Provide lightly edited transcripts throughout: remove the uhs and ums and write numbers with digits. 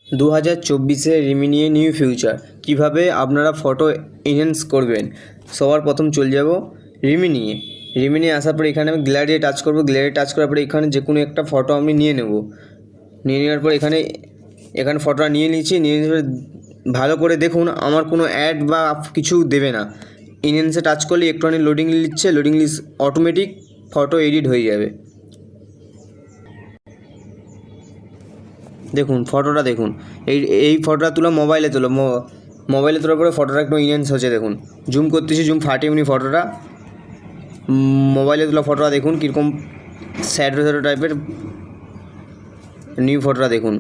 2024 Remini new future কিভাবে আপনারা photo enhance করবেন। সবার প্রথম চলে যাব রিমিনি আসার পরে এখানে আমি গ্যালারি টাচ করব। গ্যালারি টাচ করার পরে এখানে যে কোনো একটা ফটো আমি নিয়ে নেব। নিয়ে নেওয়ার পর এখানে ফটোটা নিয়ে নিয়েছি। ভালো করে দেখুন, আমার কোনো অ্যাড বা কিছু দেবে না। এনহ্যান্সে টাচ করলে একটুখানি লোডিং নিচ্ছে, loading list automatic photo edit হয়ে যাবে। দেখুন ফটোটা দেখুন, এই ফটোটা তোলা মোবাইলে তোলো। মোবাইলে তোলার পরে ফটোটা একটু ইনহ্যান্স হচ্ছে। দেখুন জুম করতেছি, জুম ফাটিয়ে এমনি ফটোটা। মোবাইলে তোলা ফটোটা দেখুন কীরকম স্যাডো টাইপের। নিউ ফটোটা দেখুন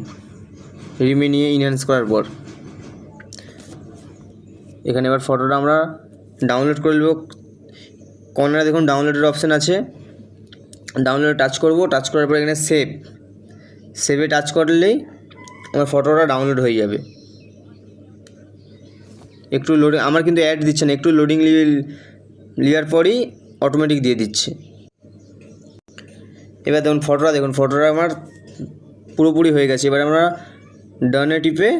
রিমিনি ইনহ্যান্স করার পর। এখানে এবার ফটোটা আমরা ডাউনলোড করে নেব। কর্নারে দেখুন ডাউনলোডের অপশান আছে, ডাউনলোডে টাচ করব। টাচ করার পর এখানে সেভে টাচ করলেই আমার ফটোটা ডাউনলোড হয়ে যাবে। একটু লোডিং, আমার কিন্তু অ্যাড দিচ্ছে না, একটু লোডিং নেওয়ার পরই অটোমেটিক দিয়ে দিচ্ছে। এবার দেখুন ফটোটা আমার পুরোপুরি হয়ে গেছে। এবার আমরা ডানে টিপে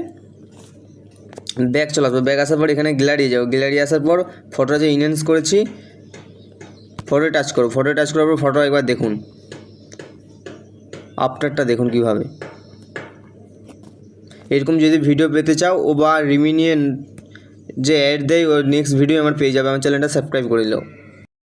ব্যাক চলে আসবো। ব্যাক আসার পর এখানে গ্যালারি যাবো। গ্যালারি আসার পর ফটোটা যে ইনহ্যান্স করেছি ফটো টাচ করো। ফটো টাচ করার পর ফটো একবার দেখুন, আফটারটা দেখুন কীভাবে। এরকম যদি ভিডিও পেতে চাও ও বা রিমিনি যে অ্যাড দেয় ওর নেক্সট ভিডিও আমার পেয়ে যাবে। আমার চ্যানেলটা সাবস্ক্রাইব করে নাও।